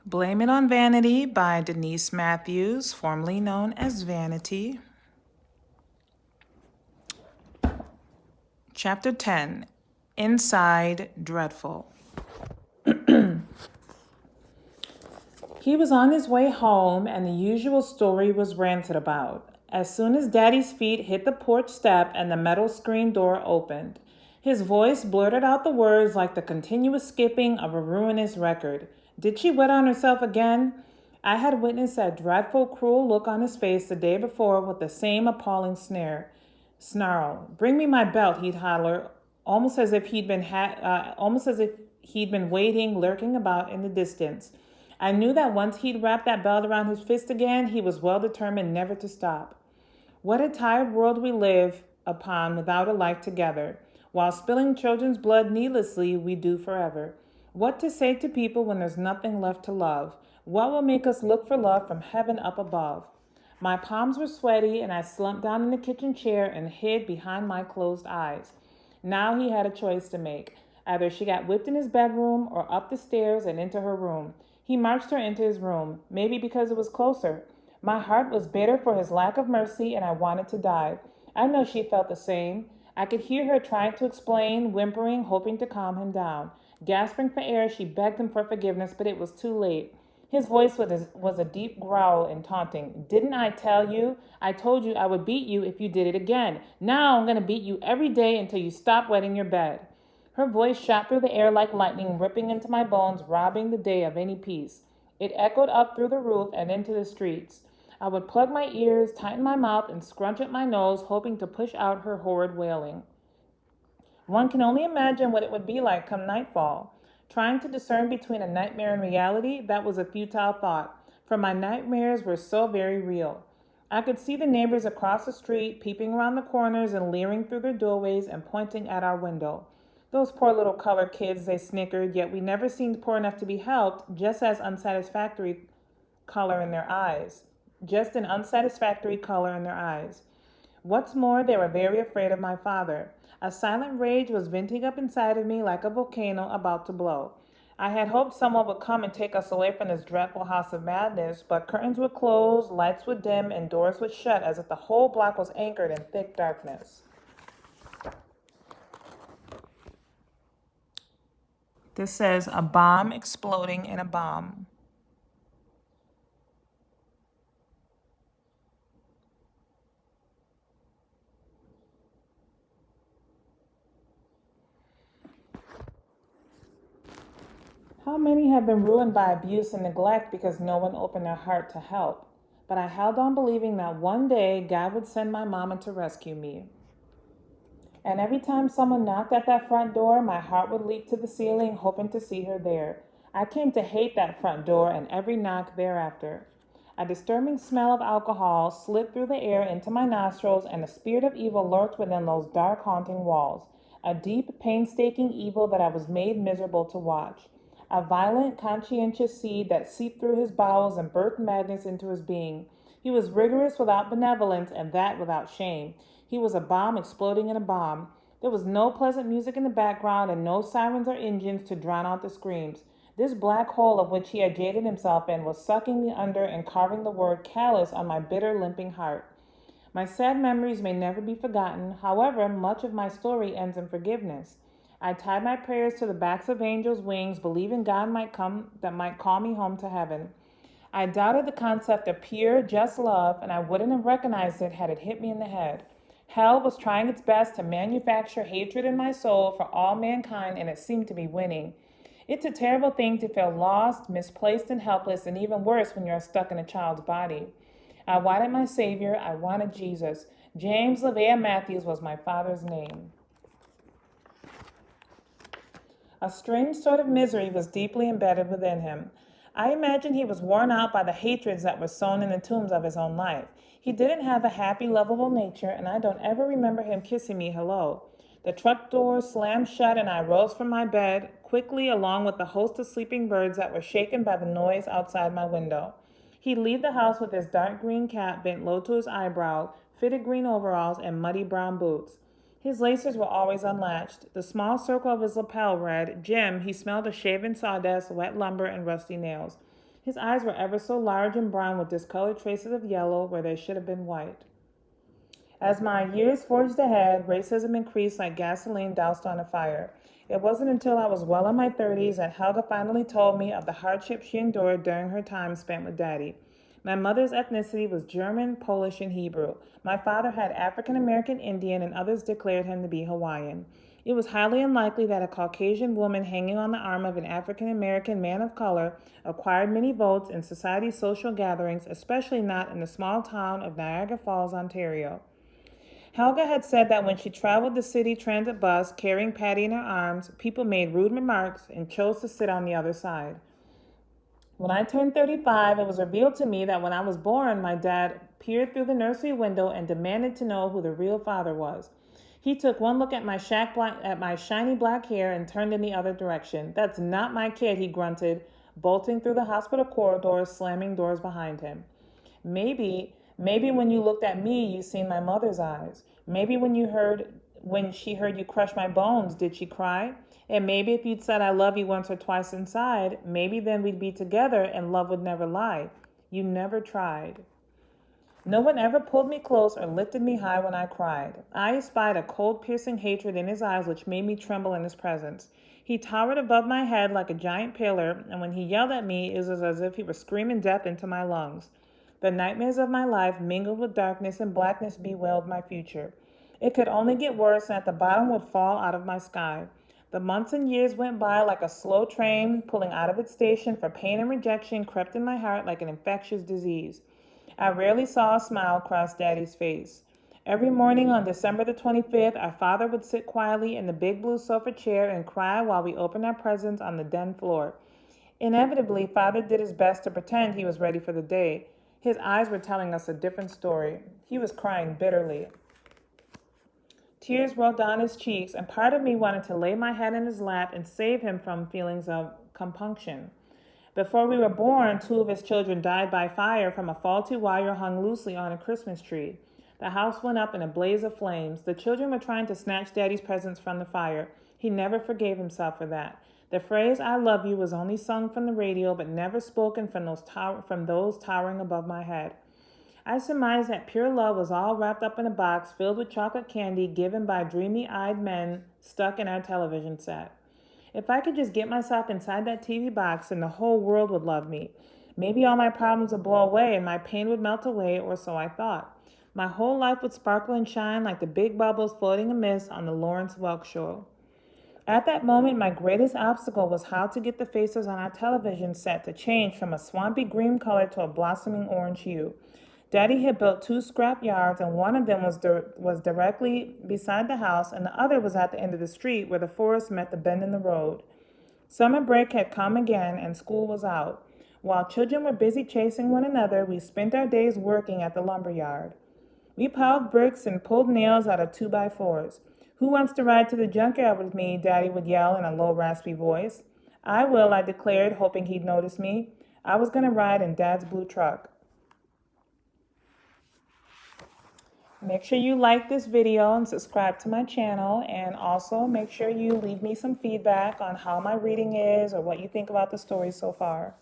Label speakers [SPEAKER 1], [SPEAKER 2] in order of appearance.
[SPEAKER 1] Blame It on Vanity by Denise Matthews, formerly known as Vanity. Chapter 10, Inside Dreadful. He was on his way home, and the usual story was ranted about. As soon as Daddy's feet hit the porch step and the metal screen door opened, his voice blurted out the words like the continuous skipping of a ruinous record. Did she wet on herself again? I had witnessed that dreadful, cruel look on his face the day before with the same appalling snarl. "Bring me my belt," he'd holler, almost as if he'd been waiting, lurking about in the distance. I knew that once he'd wrapped that belt around his fist again, he was well determined never to stop. What a tired world we live upon without a life together. While spilling children's blood needlessly, we do forever. What to say to people when there's nothing left to love? What will make us look for love from heaven up above? My palms were sweaty, and I slumped down in the kitchen chair and hid behind my closed eyes. Now he had a choice to make. Either she got whipped in his bedroom or up the stairs and into her room. He marched her into his room, maybe because it was closer. My heart was bitter for his lack of mercy, and I wanted to die. I know she felt the same. I could hear her trying to explain, whimpering, hoping to calm him down. Gasping for air, she begged him for forgiveness, but it was too late. His voice was a deep growl and taunting. "Didn't I tell you? I told you I would beat you if you did it again. Now I'm going to beat you every day until you stop wetting your bed." Her voice shot through the air like lightning, ripping into my bones, robbing the day of any peace. It echoed up through the roof and into the streets. I would plug my ears, tighten my mouth, and scrunch at my nose, hoping to push out her horrid wailing. One can only imagine what it would be like come nightfall. Trying to discern between a nightmare and reality, that was a futile thought, for my nightmares were so very real. I could see the neighbors across the street peeping around the corners and leering through their doorways and pointing at our window. "Those poor little colored kids," they snickered, yet we never seemed poor enough to be helped, just an unsatisfactory color in their eyes. What's more, they were very afraid of my father. A silent rage was venting up inside of me like a volcano about to blow. I had hoped someone would come and take us away from this dreadful house of madness, but curtains would close, lights would dim, and doors would shut as if the whole block was anchored in thick darkness. This says, "A bomb exploding in a bomb." How many have been ruined by abuse and neglect because no one opened their heart to help? But I held on believing that one day God would send my mama to rescue me. And every time someone knocked at that front door, my heart would leap to the ceiling, hoping to see her there. I came to hate that front door and every knock thereafter. A disturbing smell of alcohol slipped through the air into my nostrils, and a spirit of evil lurked within those dark, haunting walls. A deep, painstaking evil that I was made miserable to watch. A violent, conscientious seed that seeped through his bowels and birthed madness into his being. He was rigorous without benevolence, and that without shame. He was a bomb exploding in a bomb. There was no pleasant music in the background and no sirens or engines to drown out the screams. This black hole of which he had jaded himself in was sucking me under and carving the word callous on my bitter, limping heart. My sad memories may never be forgotten. However, much of my story ends in forgiveness. I tied my prayers to the backs of angels' wings, believing God might call me home to heaven. I doubted the concept of pure, just love, and I wouldn't have recognized it had it hit me in the head. Hell was trying its best to manufacture hatred in my soul for all mankind, and it seemed to be winning. It's a terrible thing to feel lost, misplaced, and helpless, and even worse when you're stuck in a child's body. I wanted my Savior. I wanted Jesus. James LaVea Matthews was my father's name. A strange sort of misery was deeply embedded within him. I imagine he was worn out by the hatreds that were sown in the tombs of his own life. He didn't have a happy, lovable nature, and I don't ever remember him kissing me hello. The truck door slammed shut, and I rose from my bed quickly, along with the host of sleeping birds that were shaken by the noise outside my window. He'd leave the house with his dark green cap bent low to his eyebrow, fitted green overalls, and muddy brown boots. His laces were always unlatched. The small circle of his lapel read, "Jim." He smelled of shaven sawdust, wet lumber, and rusty nails. His eyes were ever so large and brown with discolored traces of yellow where they should have been white. As my years forged ahead, racism increased like gasoline doused on a fire. It wasn't until I was well in my 30s that Helga finally told me of the hardship she endured during her time spent with Daddy. My mother's ethnicity was German, Polish, and Hebrew. My father had African American Indian, and others declared him to be Hawaiian. It was highly unlikely that a Caucasian woman hanging on the arm of an African American man of color acquired many votes in society's social gatherings, especially not in the small town of Niagara Falls, Ontario. Helga had said that when she traveled the city transit bus carrying Patty in her arms, people made rude remarks and chose to sit on the other side. When I turned 35, it was revealed to me that when I was born, my dad peered through the nursery window and demanded to know who the real father was. He took one look at my shiny black hair and turned in the other direction. "That's not my kid," he grunted, bolting through the hospital corridors, slamming doors behind him. Maybe when you looked at me, you seen my mother's eyes. Maybe when she heard you crush my bones, did she cry? And maybe if you'd said I love you once or twice inside, maybe then we'd be together and love would never lie. You never tried. No one ever pulled me close or lifted me high when I cried. I espied a cold, piercing hatred in his eyes which made me tremble in his presence. He towered above my head like a giant pillar, and when he yelled at me, it was as if he were screaming death into my lungs. The nightmares of my life, mingled with darkness and blackness, bewailed my future. It could only get worse, and at the bottom would fall out of my sky. The months and years went by like a slow train pulling out of its station, for pain and rejection crept in my heart like an infectious disease. I rarely saw a smile cross Daddy's face. Every morning on December the 25th, our father would sit quietly in the big blue sofa chair and cry while we opened our presents on the den floor. Inevitably, Father did his best to pretend he was ready for the day. His eyes were telling us a different story. He was crying bitterly. Tears rolled down his cheeks, and part of me wanted to lay my head in his lap and save him from feelings of compunction. Before we were born, 2 of his children died by fire from a faulty wire hung loosely on a Christmas tree. The house went up in a blaze of flames. The children were trying to snatch Daddy's presents from the fire. He never forgave himself for that. The phrase "I love you" was only sung from the radio, but never spoken from those towering above my head. I surmised that pure love was all wrapped up in a box filled with chocolate candy given by dreamy-eyed men stuck in our television set. If I could just get myself inside that TV box, then the whole world would love me. Maybe all my problems would blow away and my pain would melt away, or so I thought. My whole life would sparkle and shine like the big bubbles floating in mist on the Lawrence Welk show. At that moment, my greatest obstacle was how to get the faces on our television set to change from a swampy green color to a blossoming orange hue. Daddy had built 2 scrap yards, and one of them was directly beside the house, and the other was at the end of the street where the forest met the bend in the road. Summer break had come again, and school was out. While children were busy chasing one another, we spent our days working at the lumber yard. We piled bricks and pulled nails out of 2x4s. "Who wants to ride to the junkyard with me?" Daddy would yell in a low, raspy voice. "I will," I declared, hoping he'd notice me. I was going to ride in Dad's blue truck. Make sure you like this video and subscribe to my channel, and also make sure you leave me some feedback on how my reading is or what you think about the story so far.